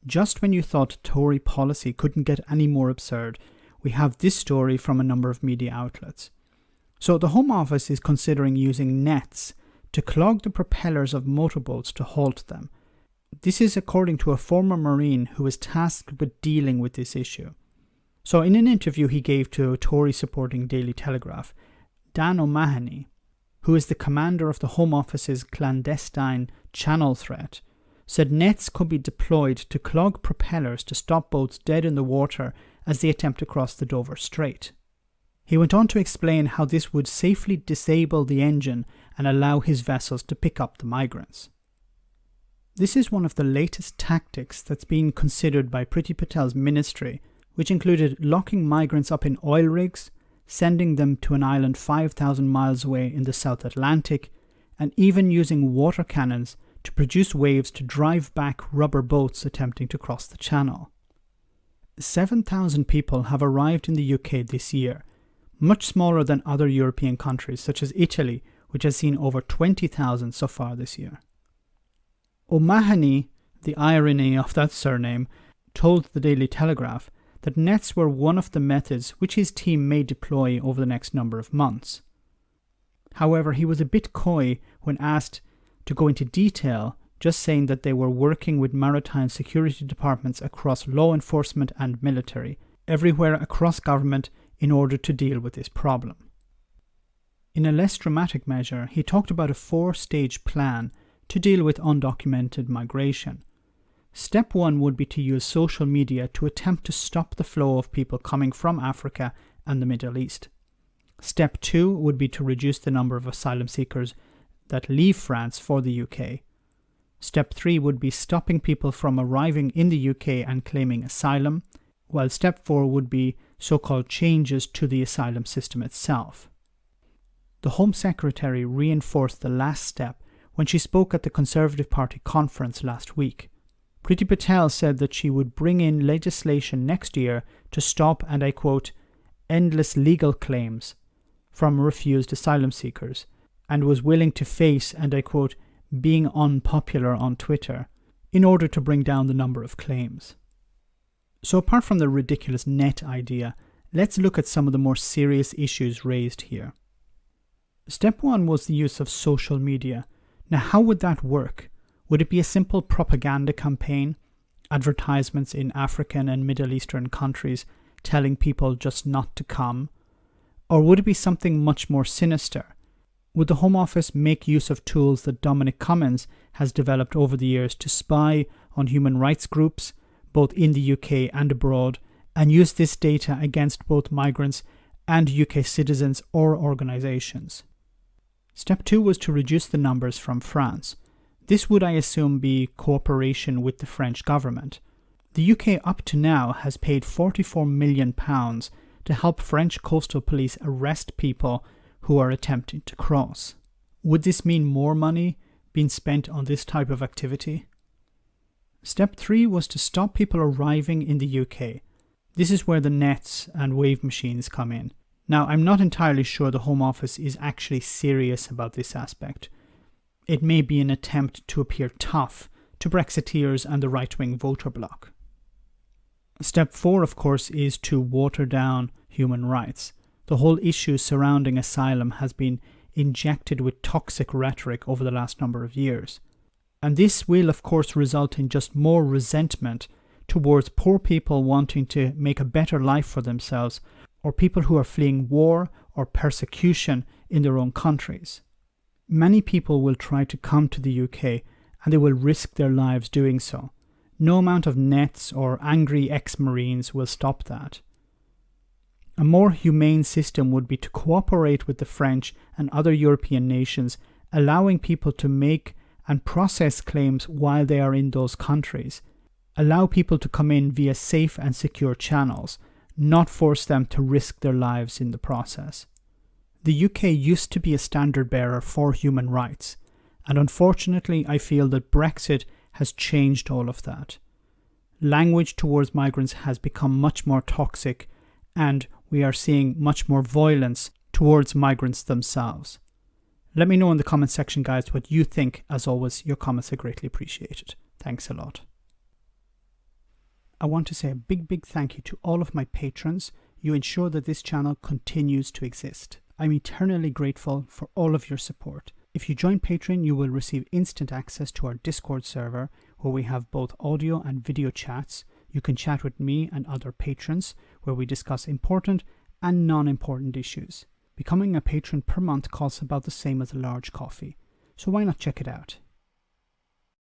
Just when you thought Tory policy couldn't get any more absurd, we have this story from a number of media outlets. So the Home Office is considering using nets to clog the propellers of motorboats to halt them. This is according to a former Marine who was tasked with dealing with this issue. So in an interview he gave to a Tory supporting Daily Telegraph, Dan O'Mahony, who is the commander of the Home Office's clandestine channel threat, said nets could be deployed to clog propellers to stop boats dead in the water as they attempt to cross the Dover Strait. He went on to explain how this would safely disable the engine and allow his vessels to pick up the migrants. This is one of the latest tactics that's being considered by Priti Patel's ministry, which included locking migrants up in oil rigs, sending them to an island 5,000 miles away in the South Atlantic, and even using water cannons to produce waves to drive back rubber boats attempting to cross the channel. 7,000 people have arrived in the UK this year, much smaller than other European countries such as Italy, which has seen over 20,000 so far this year. O'Mahony, the irony of that surname, told the Daily Telegraph that nets were one of the methods which his team may deploy over the next number of months. However, he was a bit coy when asked to go into detail, just saying that they were working with maritime security departments across law enforcement and military, everywhere across government, in order to deal with this problem. In a less dramatic measure, he talked about a 4-stage plan to deal with undocumented migration. Step 1 would be to use social media to attempt to stop the flow of people coming from Africa and the Middle East. Step 2 would be to reduce the number of asylum seekers that leave France for the UK. Step 3 would be stopping people from arriving in the UK and claiming asylum, while Step 4 would be so-called changes to the asylum system itself. The Home Secretary reinforced the last step when she spoke at the Conservative Party conference last week. Priti Patel said that she would bring in legislation next year to stop, and I quote, endless legal claims from refused asylum seekers, and was willing to face, and I quote, being unpopular on Twitter in order to bring down the number of claims. So apart from the ridiculous net idea, let's look at some of the more serious issues raised here. Step 1 was the use of social media. Now, how would that work? Would it be a simple propaganda campaign, advertisements in African and Middle Eastern countries telling people just not to come? Or would it be something much more sinister? Would the Home Office make use of tools that Dominic Cummings has developed over the years to spy on human rights groups, both in the UK and abroad, and use this data against both migrants and UK citizens or organisations? Step 2 was to reduce the numbers from France. This would, I assume, be cooperation with the French government. The UK up to now has paid £44 million to help French coastal police arrest people who are attempting to cross. Would this mean more money being spent on this type of activity? Step 3 was to stop people arriving in the UK. This is where the nets and wave machines come in. Now, I'm not entirely sure the Home Office is actually serious about this aspect. It may be an attempt to appear tough to Brexiteers and the right-wing voter bloc. Step 4, of course, is to water down human rights. The whole issue surrounding asylum has been injected with toxic rhetoric over the last number of years. And this will, of course, result in just more resentment towards poor people wanting to make a better life for themselves, or people who are fleeing war or persecution in their own countries. Many people will try to come to the UK, and they will risk their lives doing so. No amount of nets or angry ex-Marines will stop that. A more humane system would be to cooperate with the French and other European nations, allowing people to make and process claims while they are in those countries. Allow people to come in via safe and secure channels, not force them to risk their lives in the process. The UK used to be a standard bearer for human rights, and unfortunately I feel that Brexit has changed all of that. Language towards migrants has become much more toxic, and we are seeing much more violence towards migrants themselves. Let me know in the comment section, guys, what you think. As always, your comments are greatly appreciated. Thanks a lot. I want to say a big thank you to all of my patrons. You ensure that this channel continues to exist. I'm eternally grateful for all of your support. If you join Patreon, you will receive instant access to our Discord server, where we have both audio and video chats. You can chat with me and other patrons, where we discuss important and non-important issues. Becoming a patron per month costs about the same as a large coffee, so why not check it out?